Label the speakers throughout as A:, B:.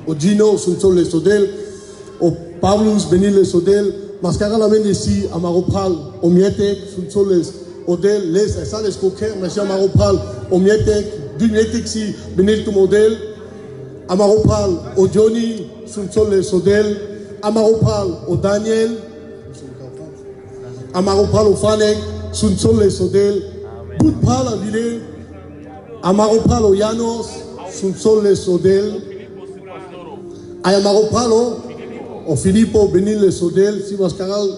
A: O Gino sunt le sodel, o Pavlus benile sodel, mascara la mendesi amaropal, o mietek sunt les odel les sales coquer, mais amaropal, o mietek, du mietek si benil tu model, amaropal o Johnny sunt les sodel, amaropal o Daniel, amaropal o Fanek sunt les sodel, putpal a vile, amaropal o Janos sunt les sodel. Ayamaropalo o Filippo benile sodel si mascaral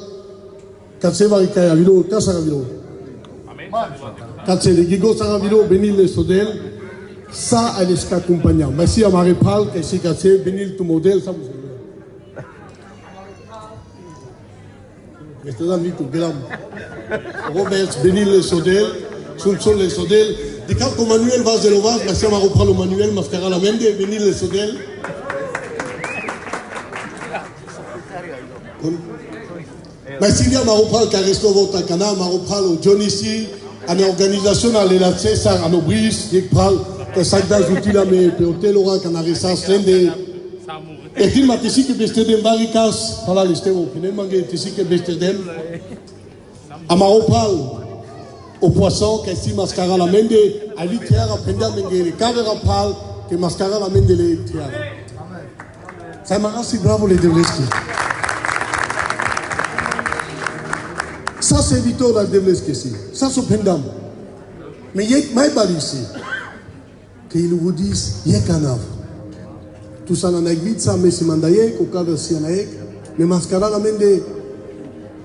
A: katseva ikaya vilo kasara vilo katsele gigo sara vilo benile sodel sa aleska accompagna mais si amarepal que si katse benil tu model sa este dan vitu gelam Robert benile sodel sunt les sodel de calco Manuel Vazelovas mais si amarepalo Manuel mascaral amende benile sodel. Ma Sylvia Maropal, qui a resté votre canal, Maropal, Johnny si, à l'organisation, à l'élaté, ça, à nos brises, qui parle, que ça d'âge outil là, mais peut-être l'aura qu'on a resté, l'ende. Et qu'il m'a dit que Bestedem Varikas, voilà, les stéros, finalement, il dit que Bestedem, à Maropal, au poisson, qui est mascara la mende, à l'itière, à Penda Menge, les caméras parlent, que mascara la mende, les tiers. Ça m'a rassis bravo les Devleski. Ça, c'est Victor dans le Devleski ici. Ça, c'est Pendam. Mais il y a Maïbal ici. Qu'ils vous disent, il y a qu'un ave. Tout ça, on a vite ça, mais c'est mandaïek, au cas de Sianaïk, mais mascara la mende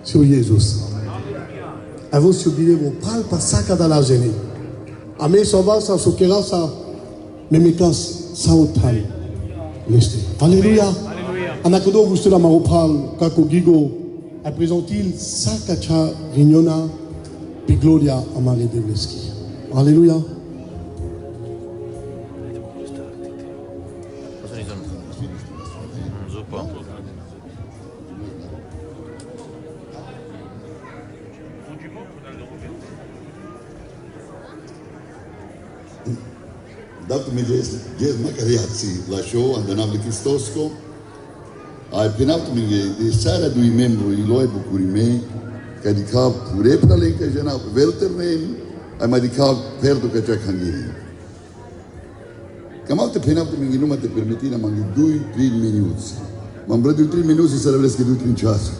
A: sur Jésus. Avant, si vous dites, vous parlez pas ça qu'à la gêne. Amé, ça va, ça, s'occupera, ça, mais mes casse, ça, au tal. Alléluia. Anakodo vous la maropal kako gigo a présentil sakacha rignona pi gloria amare Devleski. Alléluia.
B: Dato-mi Gesma Cariazzi lasciò andare a Cristosco, ai penalto-mi di Sara due membri lo bucurime che di cap pure per lei che già velternen ai ma di cap perdo che c'è cangiri. Kamalte penalto-mi non mi permettina ma 2-3 minuti. Ma per 2-3 minuti sarebbe scritto in ciasso.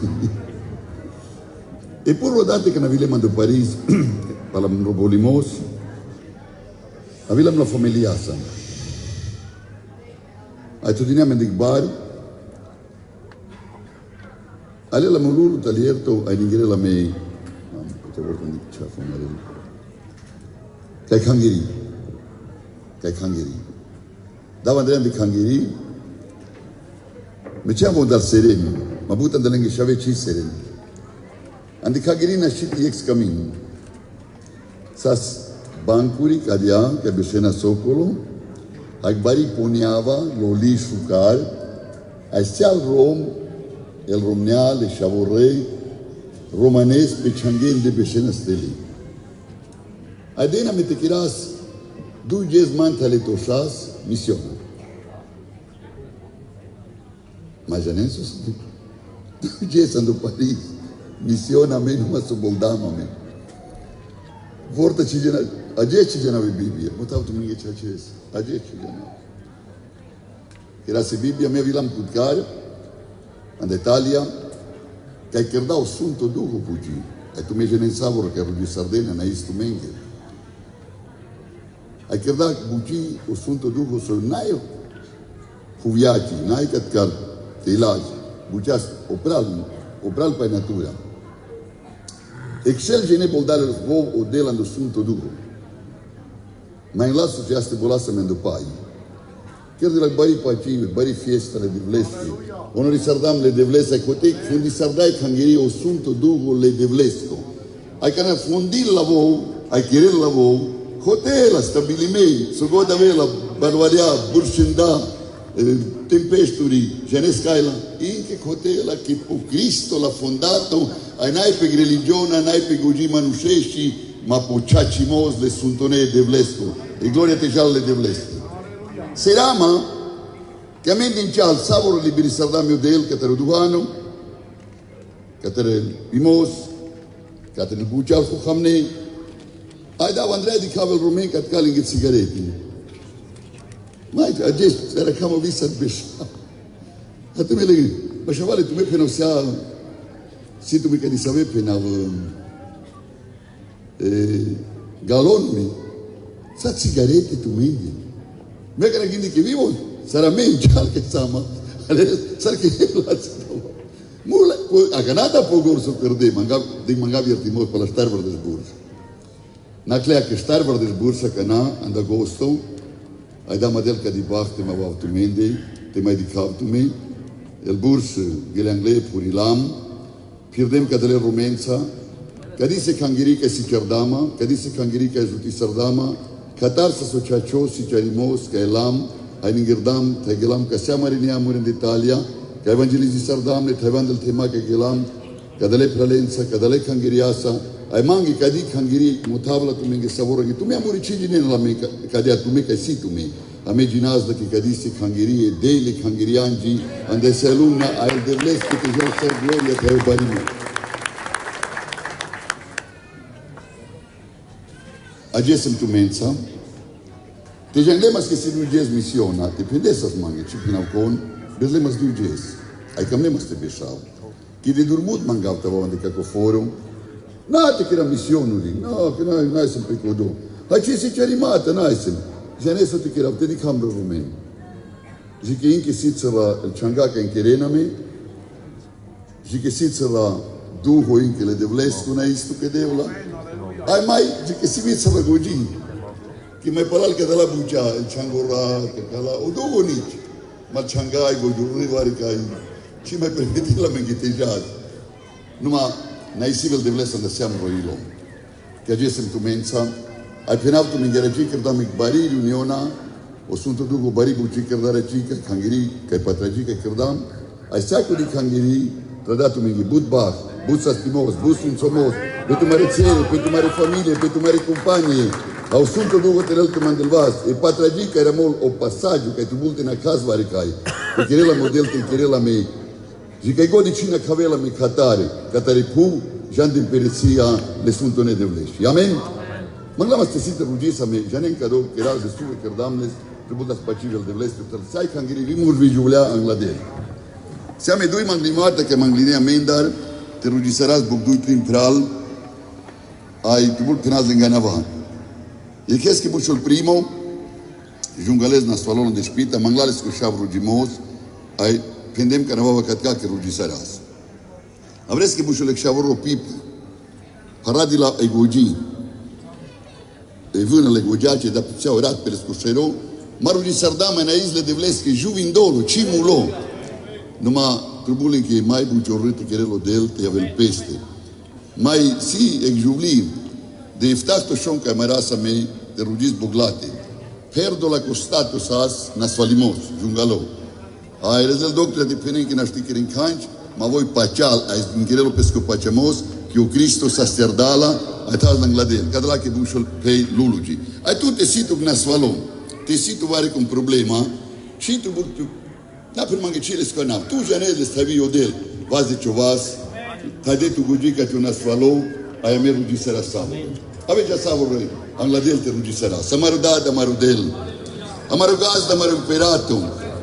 B: E poi rodate che navile mando Paris per la Robolimos. Avilam la famiglia Hassan. Ai tudiniam en dikbar. Ale la mululu talierto ai ningere la mei. Te vorrei dire ciao famare. Kai khangiri. Dava andare di khangiri. Meciamo dal sereno, ma butan dalle shaveci sereno. Andi khangiri na shiti ex camin. Sas Bancuri cadea che Bescena Socolo, Agbari poniava l'oli sucar, ai stial Rom, el Romneal, e Chavorrei, Romanes, Pechanghen de Bescena Steli. Adena metekiras, 2 mantale toshas, missiona. Ma Janensus, 2 ando Paris, missiona meno ma soboldama me. Vorta ci gena. A 10 gennaio Bibbia, motav tu minge chaches, a 10 gennaio. Era se Bibbia me vilam kutgar, and Italia, che cerdau sunto dugo pugi, e tu me genen savor che ero di Sardegna na istu menge. A cerdau pugi o sunto dugo so naio, fuviaci, nai katkar, tilaj, bujas opral pa natura. Excel gene boldare lo svov o delando sunto dugo. Ma in lasso ci aste bolassamento pai. Chiede la bari pacive, bari fiesta le devleschi. Ono risardam le devleschi, cote fundi sardai cangiri o sunto dugo le devlesco. Ai cana fondi lavou, ai chirer lavou, cote la stabilimei, so goda vela, barbaria, burcinda, tempesturi, genescaila, in che cote la che po Cristo l'ha fondato, ai naipe religione, ai naipe gogi manuscesci, ma pociaci mos le suntone devlesco e gloria te jalle devlesco. Serama Chiamando in cial savoro liberi sardamio del catero duano, catero bimos, catero bucial fuhamne, ai da Andrea di Cavel Romain cat calling it sigaretti. Ma agest era camo vista besha. A tu me le, ma chavale tu me penosea, si tu me che di save penav galon sa sigarette tu me. Me che gindi che vivo sarà me già che sama. Sarà che la mula a ganata po gorso per de mangavi artimos per la starver des burs. Na klea che starver des burs cana and agosto ai da model che di bachte ma va tu mende te mai di cap tu me el burs gel anglais pour ilam pirdem că de rumența că dice cangiri che si cerdama că dice cangiri che ajuti sardama Qatar să sociacio si cerimos că elam ai ningirdam te gelam că seama rinia mur în Italia că evangelizi sardam ne taiwan del tema că gelam că de le prelența că de le cangiriasa ai mangi că di cangiri mutavla tu menge savoro che tu mi amori cigi ne la me că dia tu me că si tu me a me ginaz de că dice cangiri e dele cangiriangi ande se alumna ai de les que te jo ser gloria te barimo agesem tu mensa te janglemas que si nu jes misiona te pendesas mangi ci pina con bezlemas du jes ai camlemas te beshau que de durmut mangav tava onde ca forum nate che era missionuli no che noi sempre codo hai ci si cerimata noi sempre Janeso te che te di cambio rumen ji che inche sitzela il changaka in kerename ji che sitzela duho inche le devlescu na istu che devla ai mai ji che si sitzela goji che mai palal che dalla bucia il changora che cala o duho nici ma changai gojuri vari kai ci mai permetti la mengite jaz numa na isivel devlesa da siamo roilo che agesem tu mensa ai penaltu mingere jikr da mi bari uniona o sunto dugo bari bu jikr da jikr khangiri kai patra jikr kirdam ai saco di khangiri tradatu mingi budbach butsas timos busun somos pe tu mare cere pe tu mare famiglie pe tu mare compagni au sunto dugo tenel tu mandel vas e patra jikr era mol o passaggio kai tu bulte na cas vari kai e kirela model te kirela me jikai godi cina kavela mi katare pu jandim perecia le sunto ne devleshi amen Manglamas te sinte rugisa me janen cado che era de stuve cerdamnes trebuie da spacivil de vleste ter sai cangiri vimur vijulea angladel siame doi manglimata che manglinea mendar te rugiseras bugdui trim pral ai tubul penaz în ganava e che bușul primo jungales na salon de spita manglales cu șav rugimos ai pendem canava catca che rugiseras avres che bușul șavoro pip paradila ai gogi e vânele gogiace da puțea orat pe scușero marul din Sardama na isle de vlesche juvindolo cimulo numai trebuie că mai buciorrete cherelo del te avel peste mai si exjuvli de iftasto shon camerasa mei de rugis boglate perdo la costato sas nasvalimos jungalo ai rezel doctor de penen que nasti querin canci ma voi pacial ai din cherelo pesco pacemos que o Cristo sasterdala ai tas l'angladel cadla che bușol pe lulugi ai tu te situ nasvalom te situ vari con problema și tu na prima che ci le sconam tu janele stavi odel vazi chovas tade tu gugica tu nasvalo ai me rugi sera samo ave già savoro angladel te rugi sera samaruda da marudel amarugaz da maruperato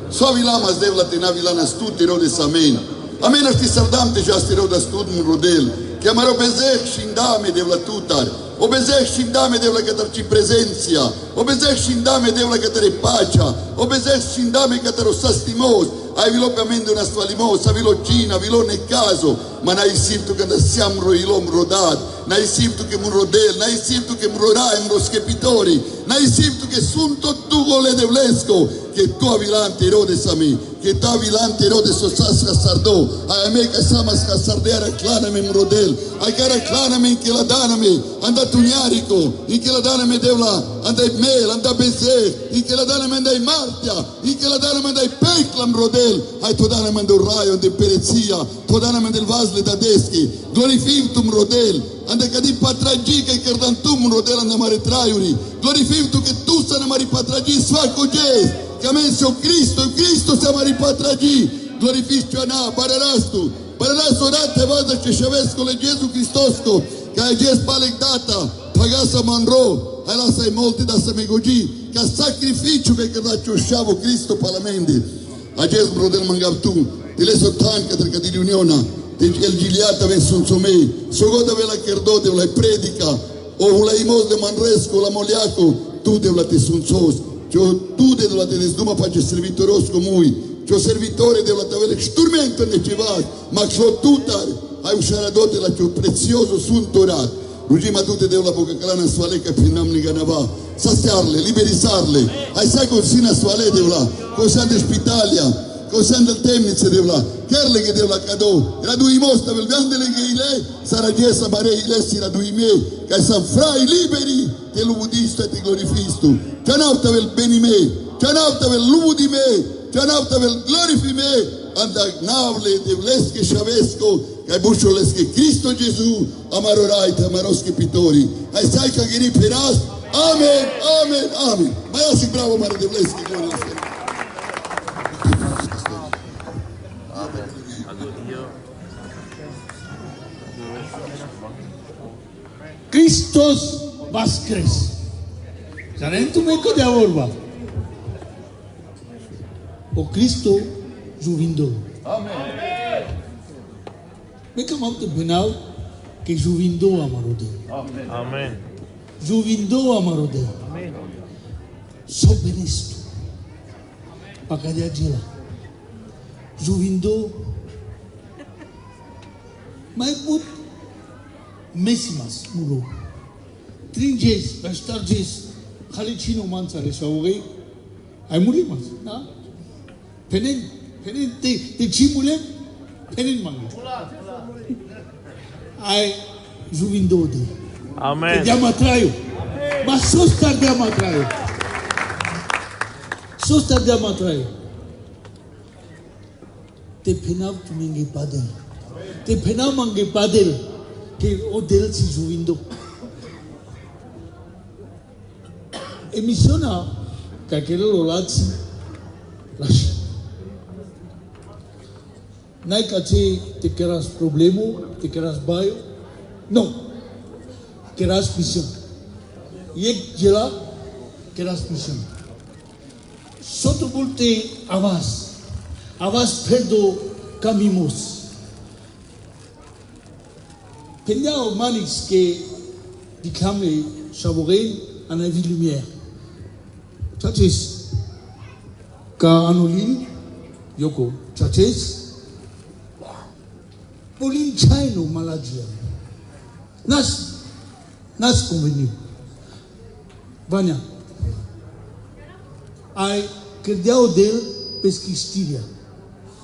B: sovi lamas devla te navilana stuti rode samen amen asti sardam te jasti roda stud mun rodel chiamarò bezech și indame de la tutar o bezech și indame de la către prezenția o bezech și indame de la către pacea o bezech și indame către o sastimos ai vilo pe amende una stvalimos a vilo cina vilo necazo ma n'hai simtu că siam roilom rodat n'hai simtu che mun rodel n'hai simtu che mroraim ro skepitori n'hai simtu che sunt tot dugole de vlesco che tu avilante rode sami che tu avilante rode sosas sardo ai me că samas ca sardeara clana me mrodel ai care clana me che la dana me anda tuniarico in che la dana me devla anda mel anda beze in che la dana me andai martia in che la dana me andai peclam rodel ai tu dana me andai raio de perezia tu dana me del vasle da deschi glorificum rodel anda cadi patragica e cardantum rodel anda mare traiuri glorificum che tu sana mari patragi sfaco jes Camencio Cristo siamo ripatrati. Glorifistiona, Bararastu. Bararastu rate vada che Shavesco le Gesù Cristosco, che è Ges Palek Data, Pagasa Manro, e la sai molti da Samegogi, che sacrificio che da Ciosciavo Cristo Palamendi, a Ges Brodel Mangavtu, di le sottanca tra di riunione, di El Gigliata Vensun Somei, Sogoda Vela Kerdote, la predica, o la Imos de Manresco, la Moliaco, tu de la Tesunzos, tu de la Tesduma Pace Servitorosco Mui, C'ho servitore della tavella strumento necevas, ma c'ho tutta, hai uscito la c'ho prezioso suntorat. Rugima tutte della boca calana suale che pinamni ganava, sastiarle, liberisarle, hai sai consina suale della, cos'è Spitalia, cos'è del Temnice della, kerle che della cadò, radui mosta, vel vendele che lei, sarà gessa marei, lei si radui me, che san frai liberi, che lo budista ti glorifisto, c'è un'altra vel beni me, c'è un'altra vel lubu di me, Cianauta vel glorifime, andak navle de vleske Shavesco, kai bucioleske Cristo Gesù, amarorai tamaroske pitori. Ai sai kagiri peras. Amen, amen, amen. Mai asi bravo mare de vleske glorifime.
C: Christos Vaskres. Sarentu meko de avorba. O Cristo juvindo.
B: Amen.
C: Me camam te benau que juvindo amarode.
D: Amen.
C: Juvindo amarode.
D: Amen.
C: So benesto. Pakadia jila. Juvindo. Mai put mesimas muro. Trinjes, bastarjes. Khalichino mansare shawge. Ai murimas, na? Penin te chimule, penin mangi. Ai juvindo de.
D: Amen.
C: Te diamo traio. Ma sosta diamo traio. Sosta diamo traio. Te penav tu mingi padel. Te penav mangi padel. Che o del si juvindo. E missiona che quello lazzi lascia. Não que te queras problema, te queras baio, não, queras missão. E que lá queras missão. Só tu volte avas perdo caminhos. Pendia o manix que dicame chavorei a na vie lumière. Chachis, ka anolin, yoko, chachis. Polin Chino maladia. Nas convenu. Vanya. Ai crediao del pesquistiria.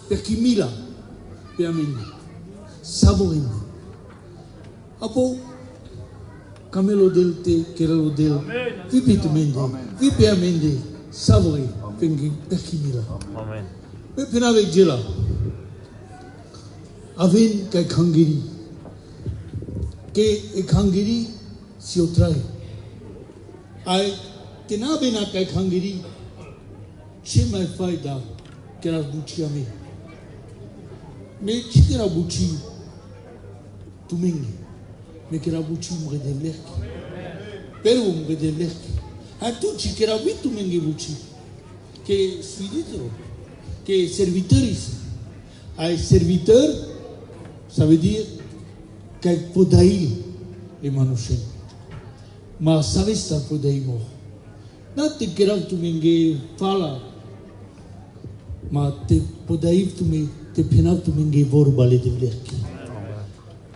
C: Perché mila per me. Savorino. Apo camelo del te kerelo del. Vi pitumende. Vi piamende. Savori perché mila.
D: Amen.
C: Me penave gela. Aven kai khangiri ke khangiri si otrai ai tena bena kai khangiri che mai faida che la buci a me ci che la buci tu mingi me che la buci mure de lerki per un de lerki a tu ci che la tu mingi buci che suidito che servitori ai serviteur. Ça veut dire qu'il faut daïr les manouches. Mais ça veut dire qu'il faut daïr mort. N'a te grave tu m'engue fala. Mais te faut daïr tu me te penav tu m'engue vor balé de vlerki.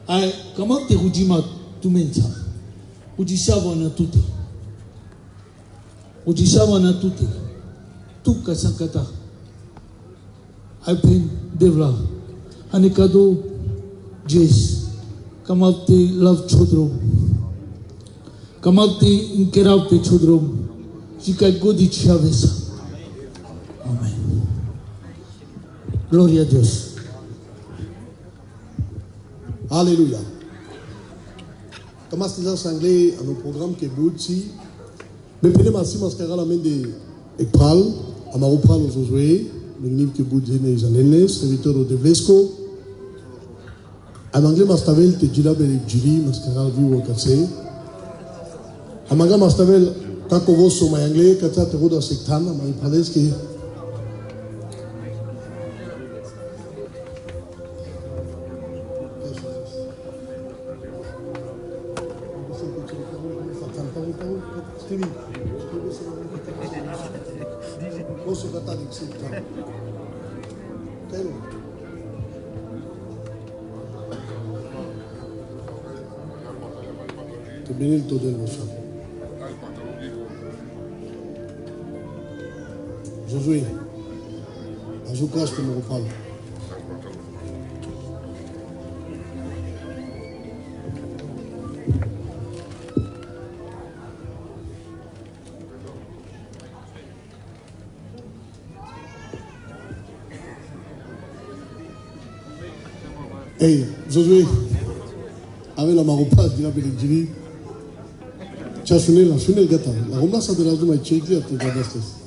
C: Ay comment te rudima tu mensa. Udisava na tutte. Udisava na tutte. Tu kasankata. Ay pen devla. Anikado Jez, kamapte love chodrom, kamapte inkeravte chodrom, shikai godi chavesa. Amen. Gloria a Dios.
A: Alléluia. Thomas disait en anglais à nos programmes que Boutsi, mais prenez ma si mascara la main de Ekpal, Amaropalo Josué, Mingnim Kibudine Janele, serviteur de Vlesco. Amangle Mastavel te Jila Jiri, Mascaral Vivo Katsé. Amanga Mastavel Kakovoso Mayangle, Katsa Teroda Sektana, Maipaleski. Te benir todo el mozo. Josué, ajukas como eu falo. Hey, Josué, avec la maropa, tu l'as dit, tu as sonné le gâteau. La romance de la zone est chérie à tes gadastes.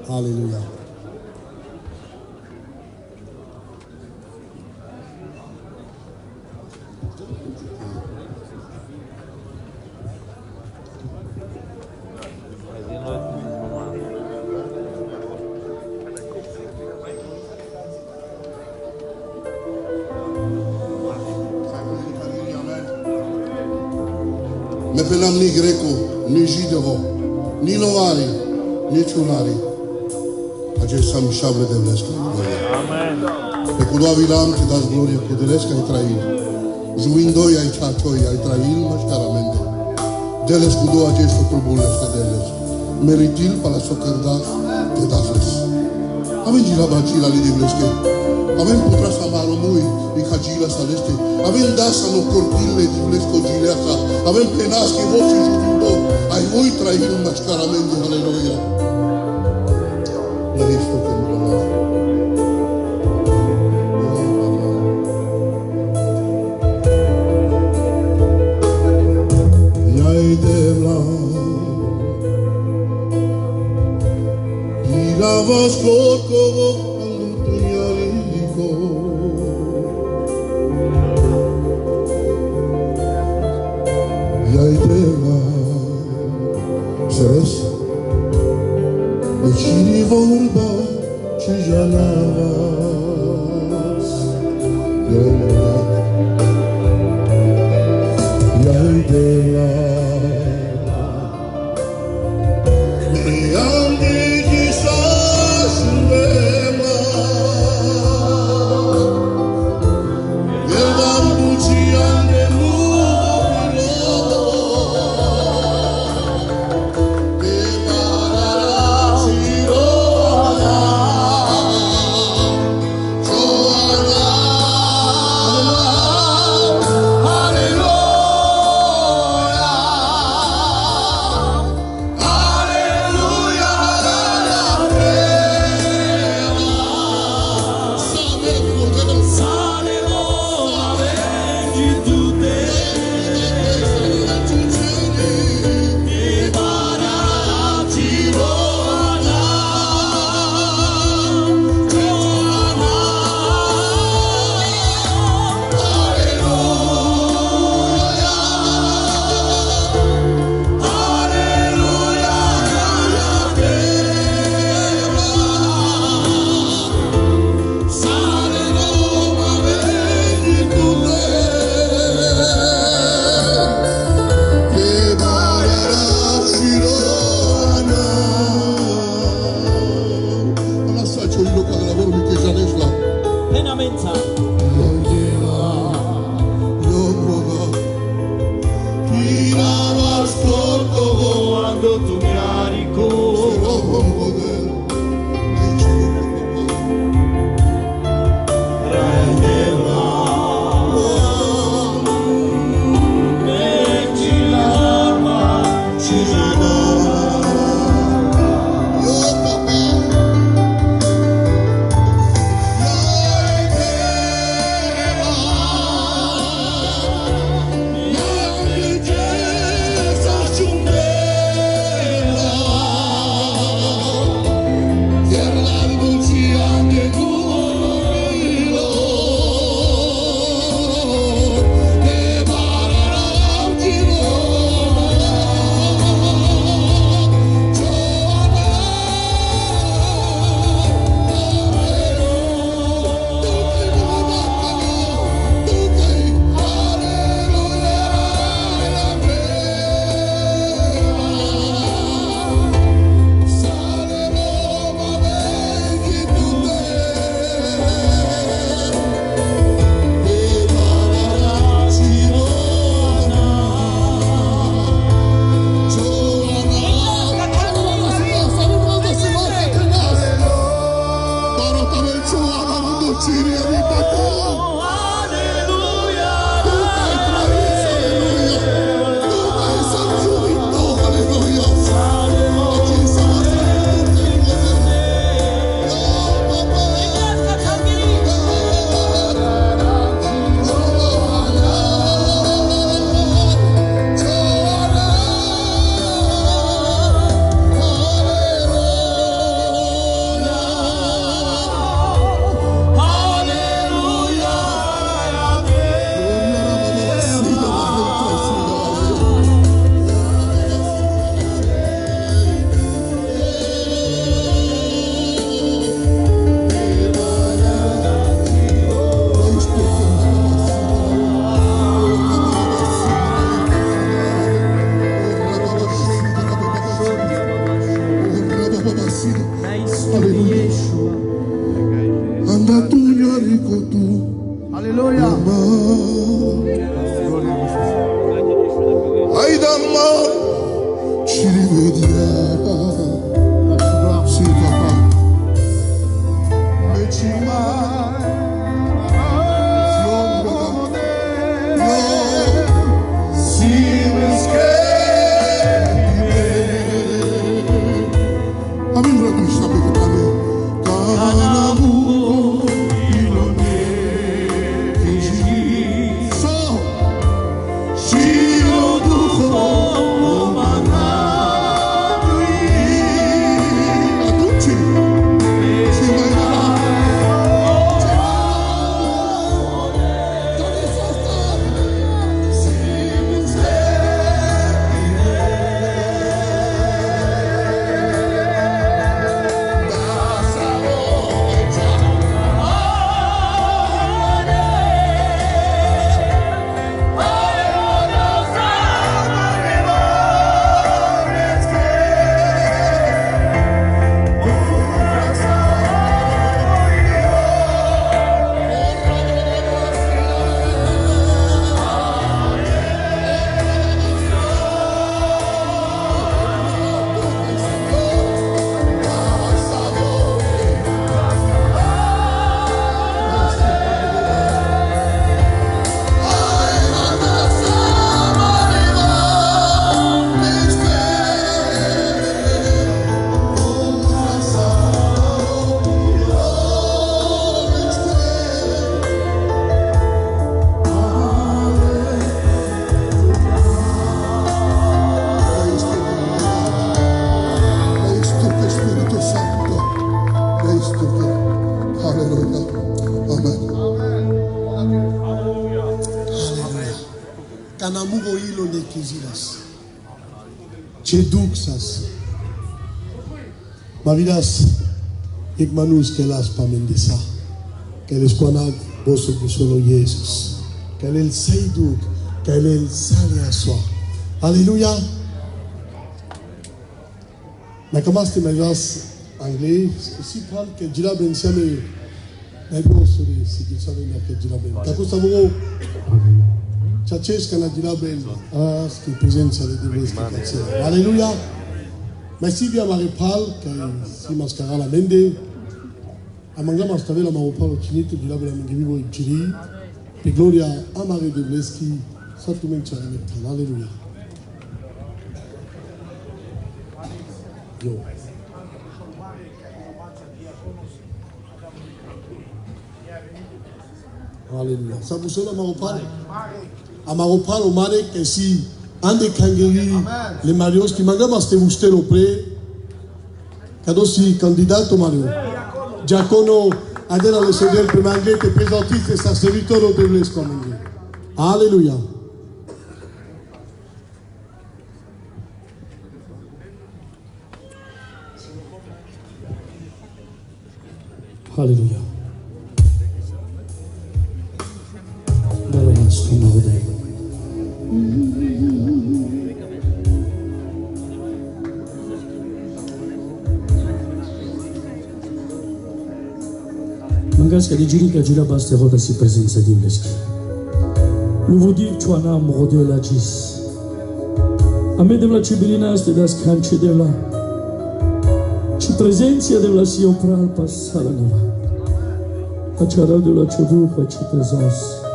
A: Alléluia.
E: Me penam ni greco, ni jidevo, ni novari, ni ciunari. Acest sam șable de vlescă.
D: Amen.
E: Pe cudoa vilam te dați glorie cu delesca ai trail. Juindoi ai ceacoi ai trail mascaramente. Deles cudoa acest turbulesc ca deles. Meritil pala socerda te dasles. Avem gila bacila li de vlesche. Avem putra sa maromui i cagila saleste. Avem dasa no cortile di vlesco gileasa. Avem penas che voci juindo ai voi trail mascaramente. Alleluia. La visto che mi Lavas como tuñalico Yai deva Ses Ucini vorba Ce jalavas Yomra Yai deva Yandi
A: Kanamugo hilo de kizilas. Cheduxas. Mavidas ikmanus kelas pamendesa. Keles kwanag boso kusolo Jesus. Kelel seiduk, kelel sale aswa. Alléluia. Mais comment c'était meilleur anglais? Si parle que Dila Ben Siame, mais bon, c'est qu'il savait que Dila Ben. T'as quoi ça vous? Chaches kana Dila Ben. Ah, ce qui présente ça les développes. Alléluia. Mais si bien Marie parle que si mascara la mende, amanga mastave la maropal chinite Dila Ben mengibi bo jiri. Et gloria à Marie de Bleski, ça tout le monde chara metan. Alléluia. Yo. Alléluia. Ça vous sonne à Maropal? À Maropal, au Marek, et si un des Kangeri, les Marios qui m'ont masté vous au pré, cadeau si candidat au Mario. Giacono, adhère le Seigneur, peut m'engager, te présenter, c'est sa serviteur au Debles comme Alléluia. Alléluia.
C: Mangas que dijiri que jila bas terota si presenza di Bleski. Luvo dir chuana morde la jis. Ame devla cibilina ste das canche devla. Ci presenza devla si opral passala neva. Achara devla chodu pa ci tesas.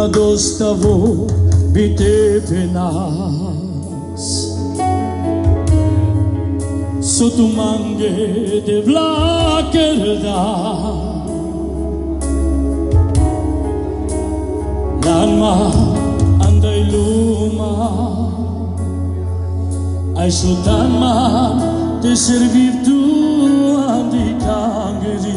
F: Dostavo bite penas Sotumange de vlakerda Lanma andai luma Ai sotanma te servir tu andi kangeri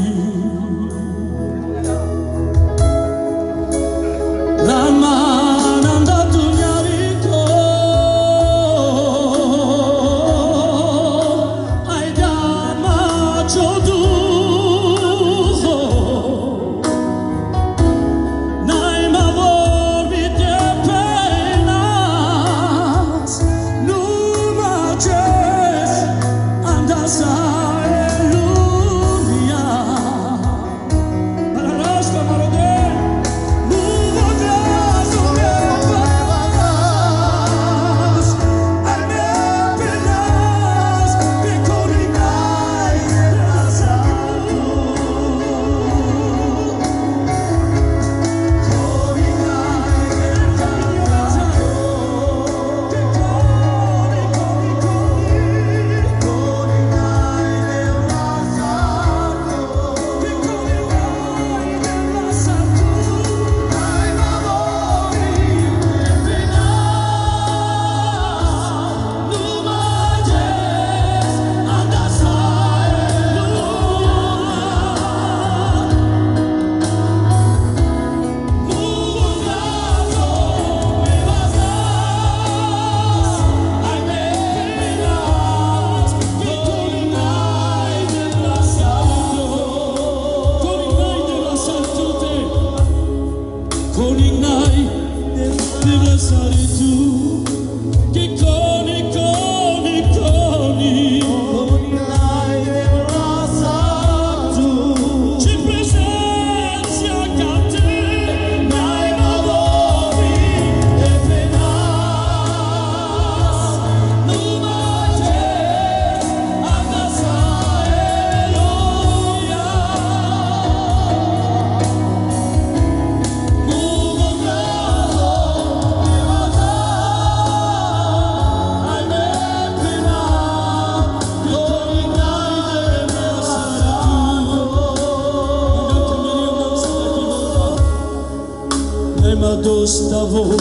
F: Gustavo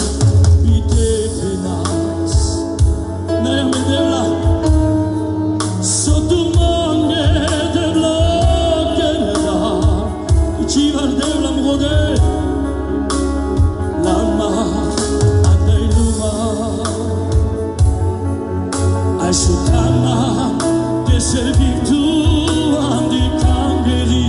F: Pite Penas Naya me devla Sotumange devla Keneda Chivar devla mgode Lama Andailuma Aishutana De servir tu andi kangeri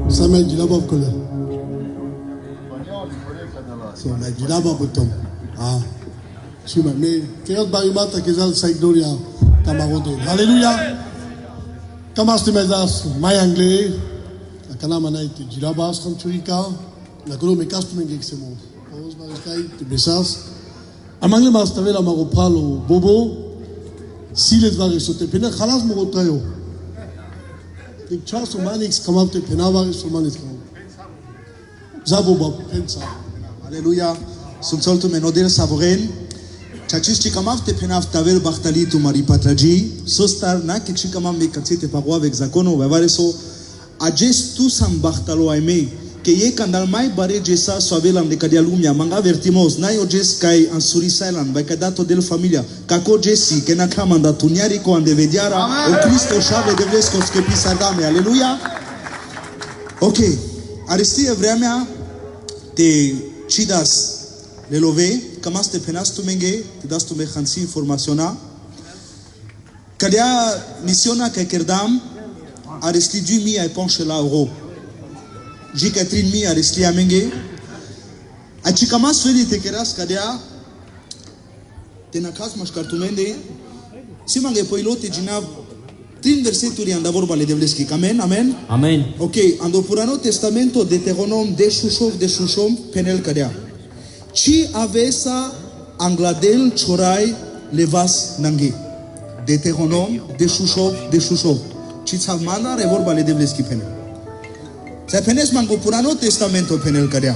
A: Samuel Jilaba Kola. So la Jilaba Botom. Ah. Shuma me kayat barimata kezal saigdoria kamarodo. Hallelujah. Kamas temezas mai anglais. Akana manaiti Jilaba skamchurika. La kolo me kastumen geksemo. Os bariskai te besas. Amangle mastavela magopalo bobo. Silet varisote pena khalas mogotayo. Ik chas manix kamam te penava somanis kam. Zabo bab pensa.
G: Alléluia. Sunt menodel savoren. Chachis chikamav te penav tavel bachtali tu mari patraji. Sostar na ke chikamam me katsete pagwa avec zakono vavareso. Ajes tu sam bachtalo aime. Que ye kandal mai bare jesa soavelam de kadialumia manga vertimos na yo jes kai ansuri sailan vai kadato del familia kako jesi que na kamanda tunyari ko ande vediara o Cristo chave de vleskos que pisadame. Alléluia. Ok. Aristi evremea te chidas le love kamas te penas tu menge te das tu me khansi informationa kadia misiona ka kerdam aristi du mi ai penche la euro J. Catherine mi arisli amenge a chikamas feli te keras kadia tenakas mas kartumende simange poilote jinav trin verseturi andavor bale devleski. Amen, amen.
H: Amen.
G: Ok, ando purano testamento Deuteronom de Shushom penel kadia chi avesa angladel chorai levas nangi Deuteronom de Shushov chi tsamana revor bale devleski penel. Se penes mango purano testamento penel kadia.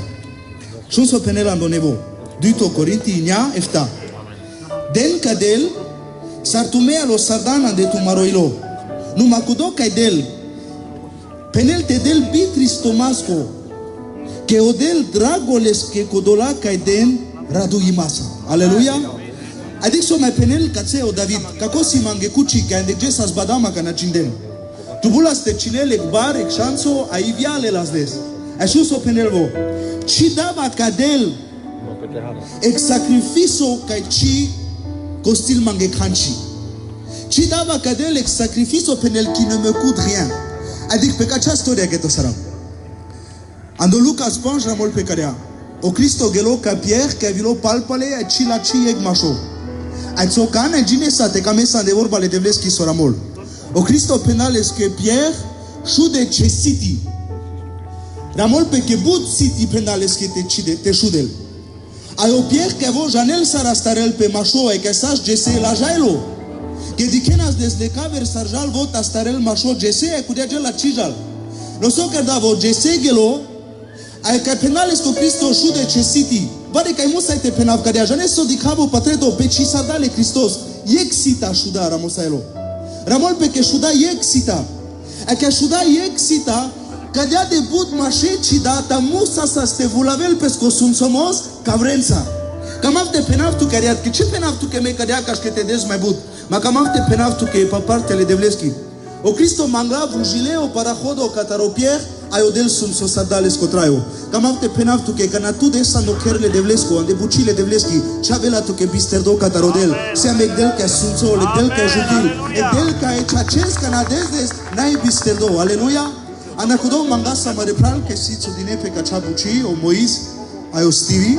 G: Shunso penel andonevo. 2 Corinti nya efta. Den kadel sartumea lo sardana de tumaroilo. Numakudo kaidel. Penel te del bitris tomasco. Que odel dragoles que kodola kaiden radu imasa. Alléluia. Adixo mai penel katse o David. Kakosi mange kuchi kande jesas badama kana chindel. Tubulas te chinele gbar ek chanso aiviale las des. Ashuso penelvo. Chi dava kadel ek sacrificio kai chi costil mange kranchi. Chi dava kadel ek sacrificio penel qui ne me coûte rien. Adik pekacha storia keto saram. Ando Lucas ponge ramol pekaria. O Cristo gelo ca Pierre că vilo palpale a ci la ci eg mașo. Ai țocan ai gine sa te camesa de vorba le devleski soramol. O Cristo penales că Pierre șude ce city. Ramol pe că but city penales că te șudel. Ai o Pierre că vo janel sarastarel pe mașo ai că sas gese la jailo. Că dikenas desleca versarjal vot astarel mașo gese ai cudia gel la cijal. No so că da vo gese gelo ai că penales cu Cristo șude ce city. Vare că ai musa te penav că de ajane so dicavo patredo pe ci sardale Christos. Exita șuda ramosailo. Ramol pe că șuda exita. Ai că șuda exita Cadea de but mașe ci data musa sa ste vulavel pesco sunt somos cavrența. Cam avte penavtu cariat, că ce penavtu că me cadea ca că te dez mai but. Ma cam avte penavtu că e pe partele de vleschi. O Cristo mangla vujileo parahodo cataropier aiodel sunt sosadales cotraio. Cam avte penavtu că canatu de sa nocherle de vlesco, ande bucile de vleschi, chavela tu că bisterdo catarodel. Se amegdel că sunt so, legdel că judil, egdel că e chacens canadez nai bisterdo. Aleluia. Anacudo mangasa marepral que si tu dine pe cachabuchi o Moise ayo Stevie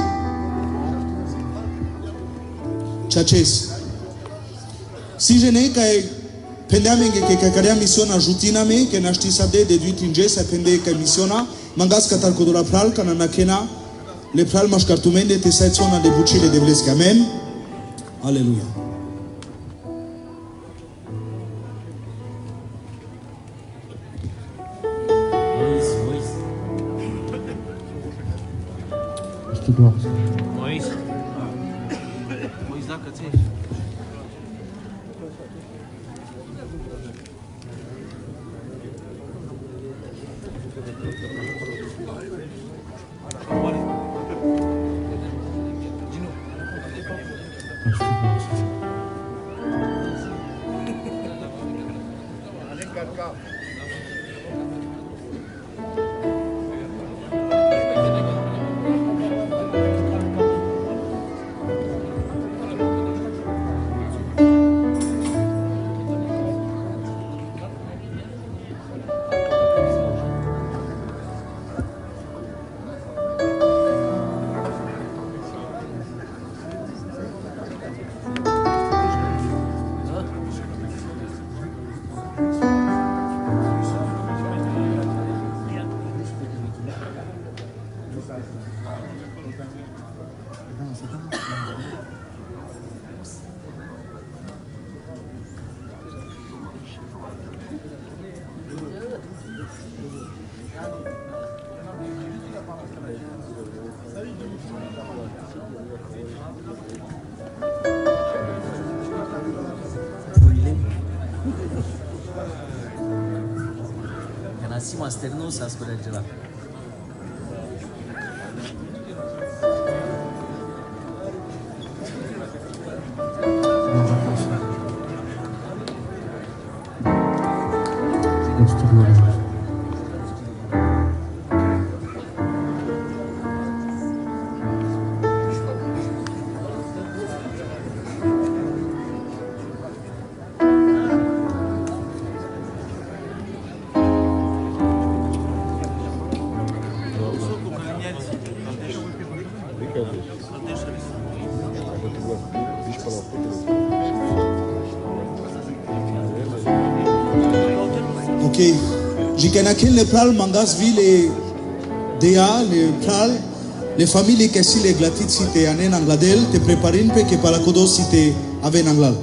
G: chaches si je ne kai pendeamenge que caria misiona ajutina-me que naști sa de duit inge sa pende kai misiona mangas catar codora pral kana nakena le pral maș cartumende te sai zona de bucile de vlesca amen aleluia.
D: Moise. Moise, dacă ți-ai.
H: Nascimos ternos a scuola de lá.
G: Ok. Jikenakin le pral mangas vile dea le pral le famille que si le glatit si te anen angladel te preparin pe que para kodo si te aven anglal.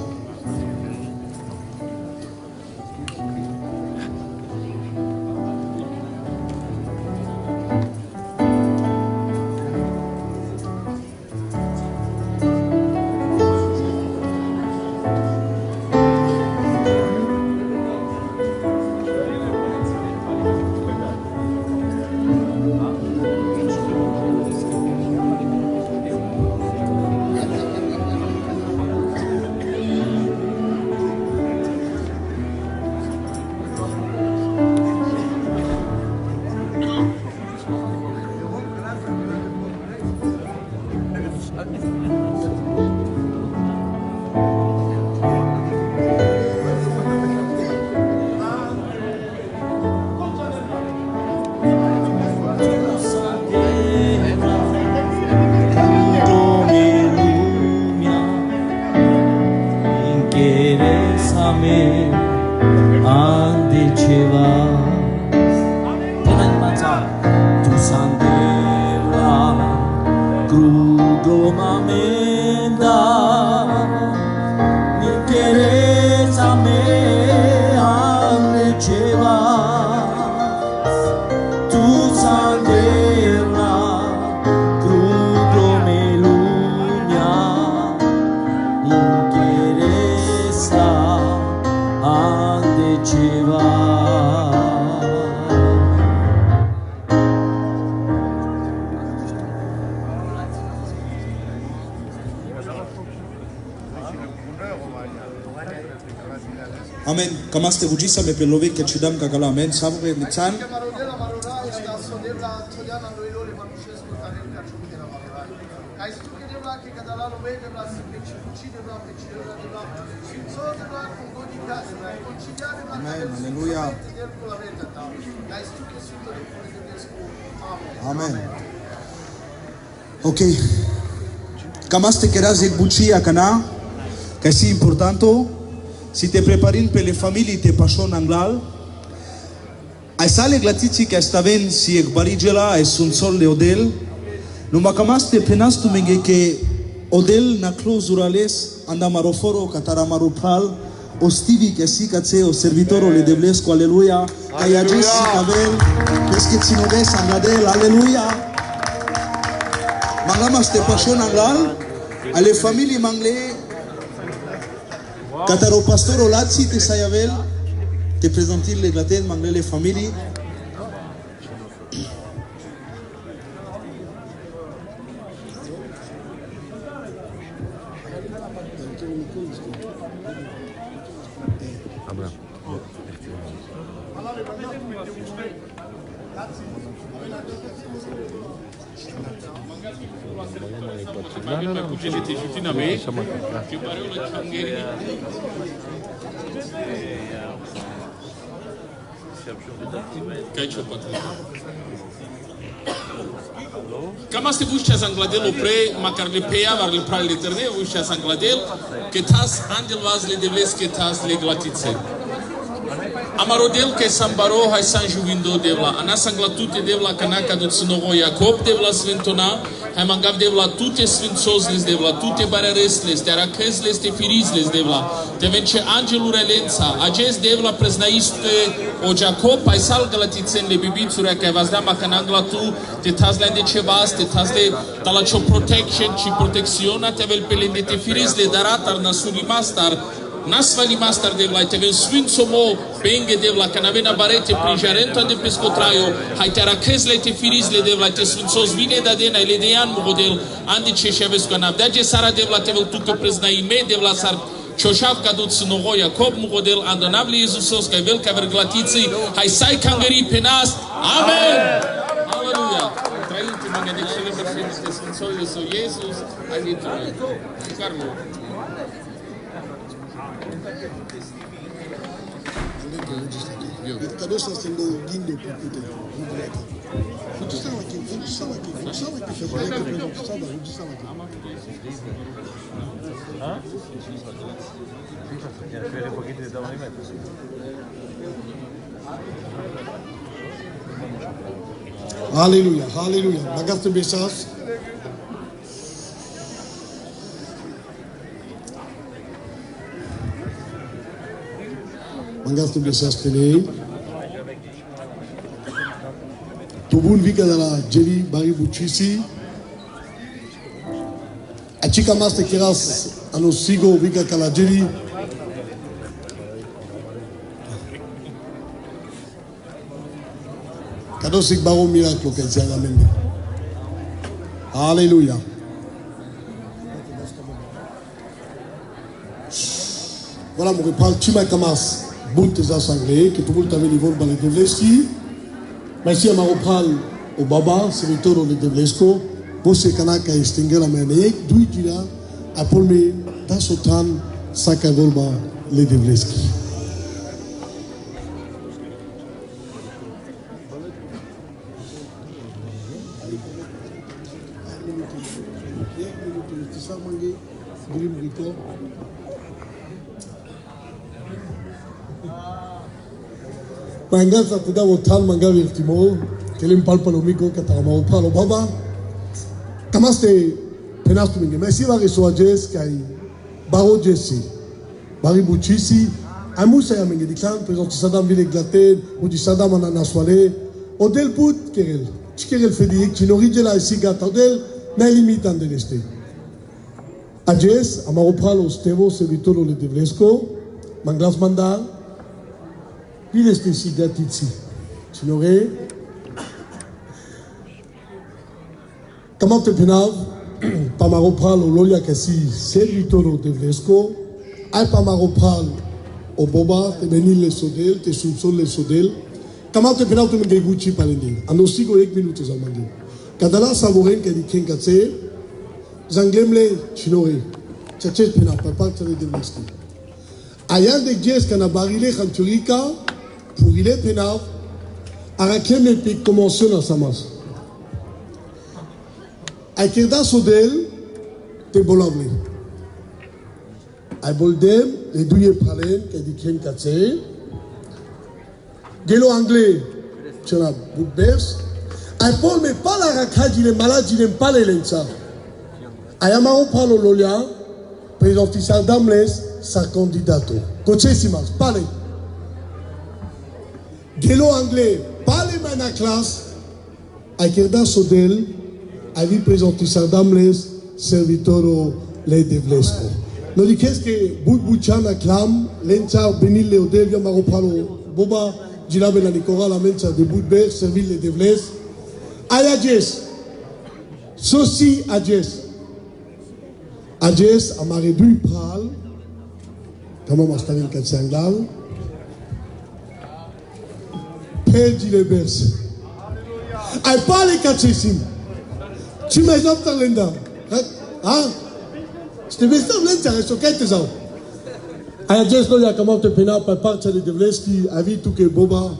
F: mame ande ceva tu sandela crudo mamenda mi queresa me ande ceva tu sandela crudo melunya interesa ande ceva.
G: Amen. Kamaste vujisa me pelovi ke chidam kagala amen. Savre mitsan. Amen. Hallelujah. Amen. Ok. Kamaste kerazik buchia kana. Que es importante. Si te preparin pe le familii te pașon anglal, ai sale glatici că staven si ekbarigela ai sunt sol de odel, numai camaste penas tu menge că odel na clozurales anda maroforo catara marupal ostivi că si că o servitoro le devlesco aleluia, ai ages si cavel pesche sinoves angladel aleluia. Mangamas te pașon anglal, ale familii mangle Cataro pastoro Lazzi te sayavel te prezentil le glaten manglele familii.
I: Cam asta vuștea Angladel opre, macar le peia, var le pral leterne, vuștea Angladel, că tas andel vaz le devles că tas le glatițe. Amarodel că sambaro hai san juvindo devla, ana sanglatute devla canaka do tsinogo Jacob devla sventona, hai mangav devla tute svințosles devla, tute bararesles, te aracesles, te firizles devla, te vence angelul relența, acest devla preznaiste o Jacob hai sal glatițen le bibițurea că vas da macanangla tu, te tazle de cevas, te tazle tala cio protection ci protecționa, te vel pelende te firizle daratar nasuri mastar. Nasvali master devla, te ven sfințomo penge devla, că n-avea barete prin jarenta de pescotraio, hai te aracesle, te firizle devla, te sfințos vine da dena, le de an model, andi ce și aveți că n-avea de sara devla, te vel tu că prezna ime devla sar, Cioșav ca duț nogo Jacob model, andonabli Iisusos, că vel ca verglatiții, hai sai cangări pe nas, amen! Aleluia! Trăim tu mă gândesc și le persoane că sfințoile sau Iisus, adică, Carlo.
E: Cadê essa sendo guindo por tudo? Futsal aqui. Aleluia, aleluia. Bagaste besas. Mangaste besas tele. Tubun vika dalla Jeli Bari Bucisi. A chica master kiras ano sigo vika kala Jeli. Kadosik baro miracle que c'est la même. Alléluia. Voilà mon repas Chima Kamas bout des assemblées que tout le monde avait niveau dans les Devleski. Merci à Maropal au Baba, serviteur de Devlesco, pour ce canaka extinguer la mer d'où il a appelé dans ce temps Sakavolba les Devleski.
A: Mangaza te davo tal mangavi il timo, che l'impalpalo mico che t'ama un palo baba. Kamaste penastu mingi, ma si va che so ajes kai baro jesi, bari buchisi, amusa ya mingi di clan, présenti Saddam ville glaté, ou di Saddam ananaswale, odel put kerel, chikerel fedi, qui n'orige la sigata odel, na limitan de l'este. Ajes, amaropalo stevo servitoro le devlesco, manglas mandal, il este sigatitsi, signore. Kamate penav, pamaropal o lolia kasi servitoro de Vesco, ai pamaropal o boba, te benil le sodel, te sunsol le sodel. Kamate penav te menge gucci palende. Ano sigo 1 minute zamandi. Kadala savoren ke di kenkatse, zanglemle chinore. Chache penav papa tare de Vesco. Ayan de ges kana barile khanturika, pour il est penav, arakem le pic commence dans sa masse. Ai kerda sodel te bolable. Ai boldem le douye palen ke di ken katse. Gelo anglais chana bukbers. Ai pol me pala rakaji le malaji le pale lensa. Ai amaro palo lolia présenti Damles sa candidato. Cochesimas pale. Gelo anglais pale mana classe. Ai kerda sodel avi présenti Damles servitoro le devlesco. No di qu'est-ce que Buchana clam, l'encha benil le odevia maropalo boba gilabe la Nicola la mencha de Budber servil le devles. Ayajes. Sosi ajes. Ajes amaredu pral. Comment mastarin katsangal. Perdi le bers. Ay parle katsesim. Tu m'as jamais parlé d'un, hein? Je te mets ça, l'un de ces quêtes là. Aïe, Dieu, il y a comment te peiner par partir de Devleski, a vu tout que Boba,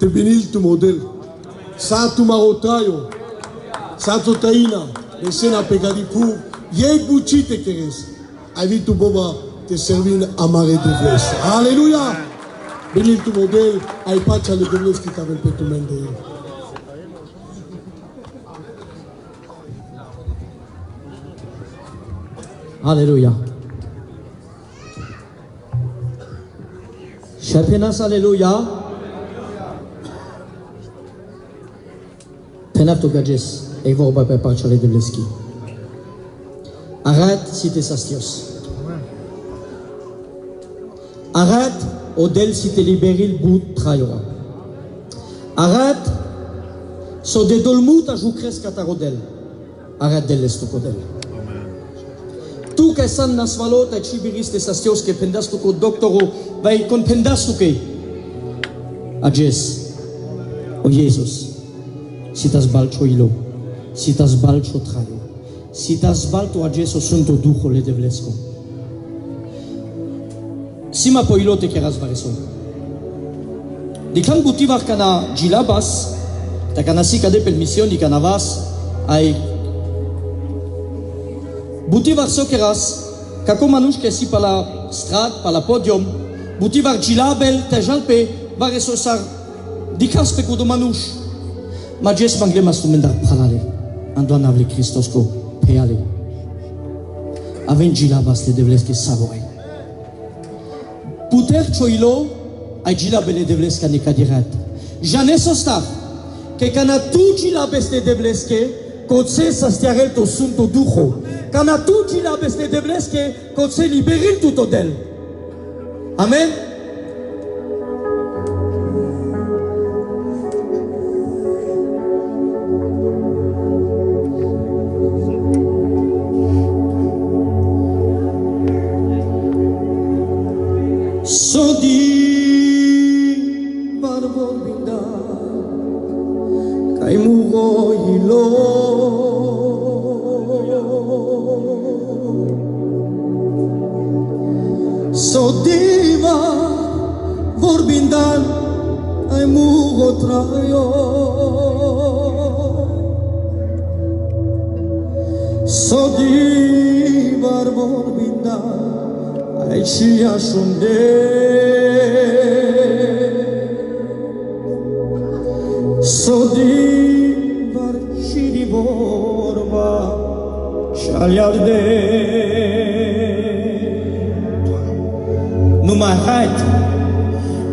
A: te bénir tout modèle. Ça, tout marotayo, ça, tout taïna, les scènes à pegadi pour, yé bouchi te keres, a vu tout Boba, te servir à marée Devleski. Alléluia! Bénir tout modèle, aïe, partir de Devleski, t'avais fait tout le monde.
F: Alléluia. Shapenas, alléluia. Penaf to gadges, et vous repas par Charlie de Bleski. Arrête si t'es sastios. Arrête, Odel si t'es libéré le bout de Traïora. Arrête, so de dolmout à joukres katarodel. Arrête de l'estocodel. Tu que san nasvalo ta chibiris te sastios que pendastu ko doktoro vai con pendastu que ajes o Jesus si tas balcho ilo si tas balcho traio si tas balto ajes o sunto ducho le devlesco si ma po ilo te keras vareso di kan butivar kana gilabas ta kana si kade permission di kanavas ai Butivar sokeras, kako manush que si par la strat, par la podium, butivar gilabel, te jalpe, va resosar, dikas peku do manush. Majes mangle mastumenda pralale, andoan avle Christosko, peale. Aven gilabas le devleske savore. Puter choilo, ai gilabel le devleska ne kadirat. Jane sostar, que kana tu gilabes le devleske, kotse sastiarel to sunto ducho. Kana tutti la beste devleske kon se liberil tutto del. Amen. Sodi barbor binda kai muro ilo Sodiva vorbindan ai mugo traio Sodiva vorbindan ai chia shunde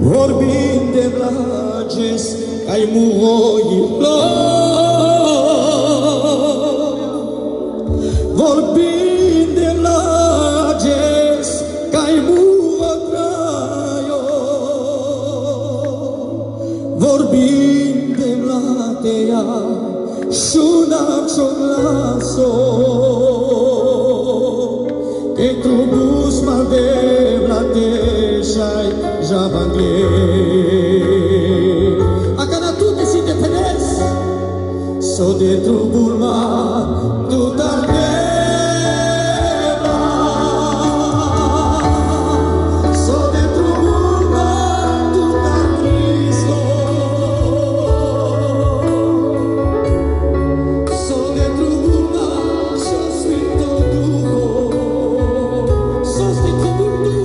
F: vorbind de vlagesc, ai muroilor, vorbind de vlagesc, ai murotraio, vorbind de vlatea, șuna cioglaso, que tu bus mal de vlatejai javangle. Acana tu te si te penes, so de tu bulma tu tardeva, so de tu bulma tu tardisto, so de tu bulma so sfitto duho, so sfitto duho.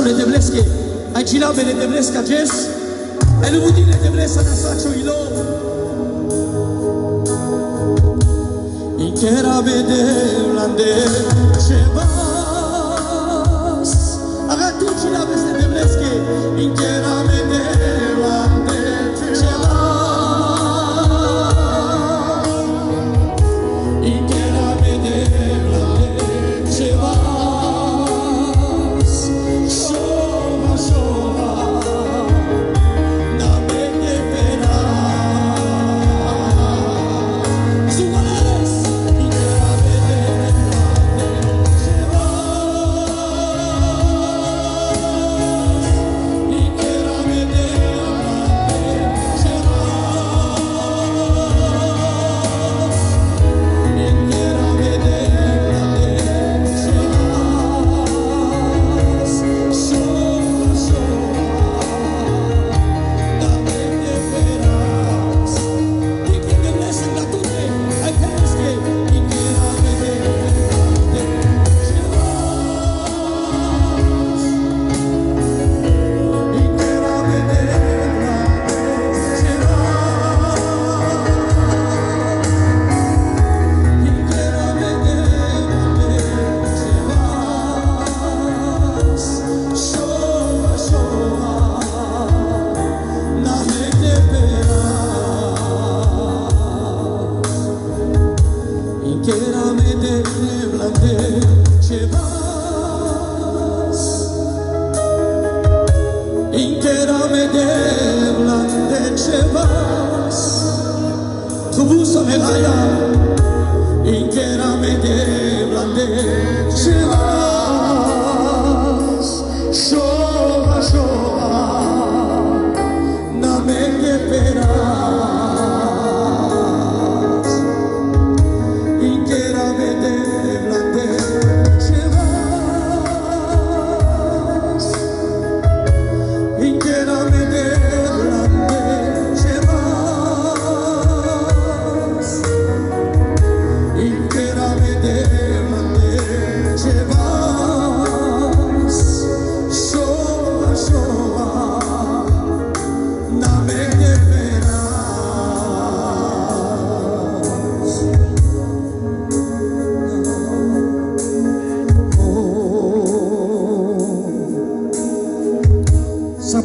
F: Le Devleske, ai gilabe le Devleska Jess, e le budine Devlesa na saccio ilo. Intera vede lande chevas, aga tu gilabe le Devleske, intera vede lande chevas, intera vede lande chevas.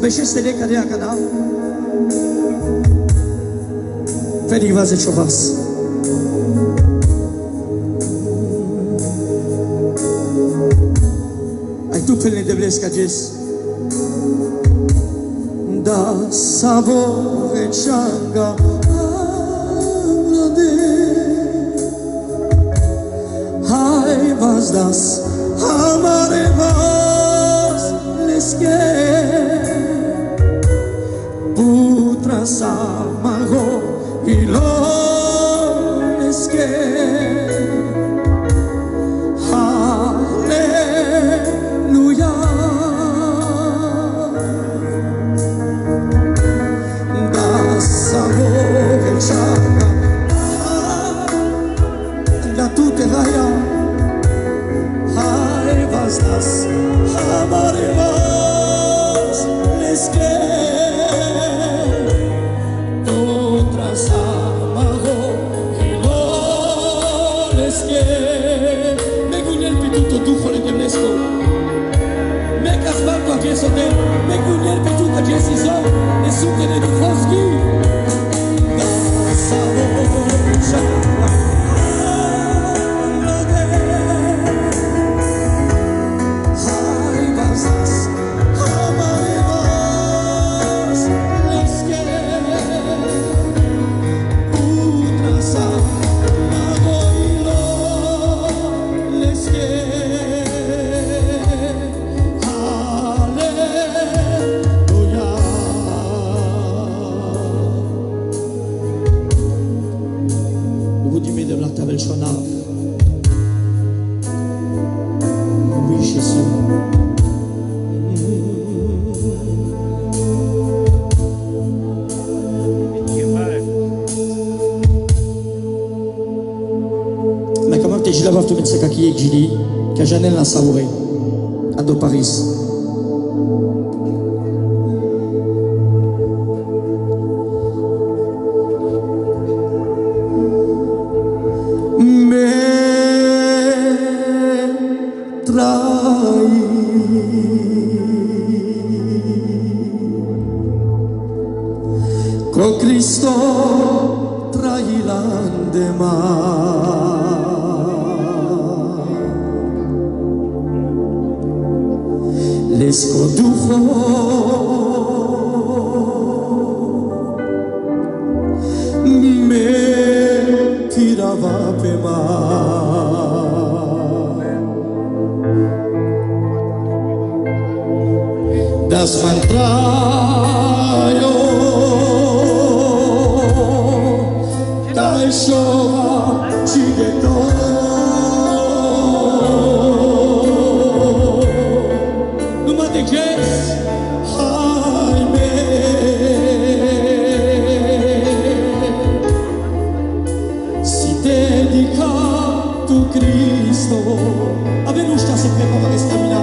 F: Beşestele kadar kadar. Fertig was jetzt schon was. Ai tu pel ne devles cages. Da savore changa de. Hai was das amare was leske. Putra samago Iloneske Halleluja Das amore chaka La tute raya Hai was das amare was leske Me kunjer petuka Jesizo, ne sukene du Foski. Da savore Hai vasas, amare vas, leske. Utrasa, magoilo, leske. Oui, Jésus. Mais comment tu es là-bas, tu mets ce kaki et Gili, que Janelle l'a savouré, à Do Paris. Con Cristo trahi l'andema les condujo me tirava pema das mantraio dai shova chigeto numa de jes ai me si dedica tu Cristo a ver usta se prepara esta mina.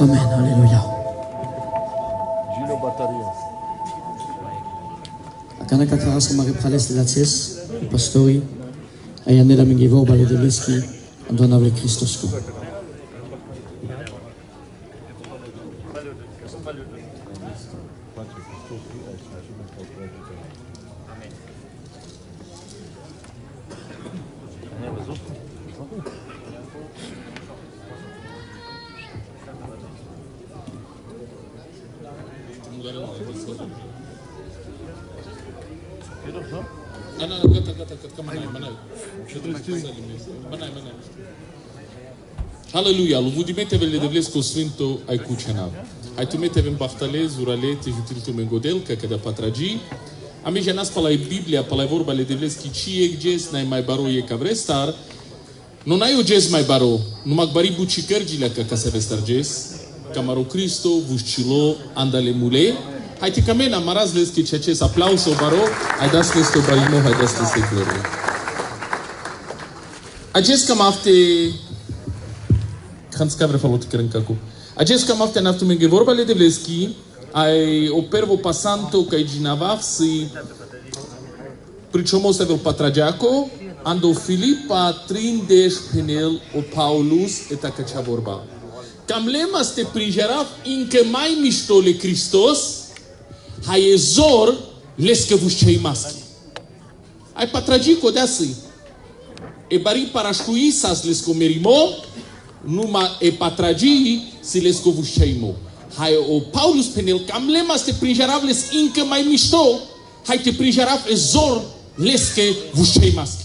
F: Amen, alléluia. Akana kakara sa mariprales de la ties, pastori, ayanela mingivo balo de leski, andona avec Christosco.
I: Aleluia, luvudimete vele devlesko svinto ai kučenav. Ai tu mete vem bahtale, zurale, te jutil tu mengodel, că da patragi. Am jenas pala Biblia, pala vorba le devleski ciec ges, nai mai baro e ca vrestar. Nu n-ai o ges mai baro, numai bari buci cărgile ca se vestar ges. Camaro Cristo, vuscilo, andale mule. Hai te camena, maraz leski ceaces aplauso baro, ai das lesto barimo, hai das lesto glorie. Ages cam afte Hans vre falot crencacu. Acest cam afte naftu menge vorba le devleski, ai opervo passanto ca ginavav si pričomo se vel patragiaco, ando Filipa trindeș penel o Paulus et acacea vorba. Cam lema ste prijerav incă mai mișto le Christos, hai e zor lescă vușcei maschi. Ai patragico deasui. E bari parașcui sas lesco merimo, numa e patragii si lesco vușceimo. Hai o Paulus penel cam lema ste prijerav les incă mai mișto, hai te prijerav e zor lescă vușcei maschi.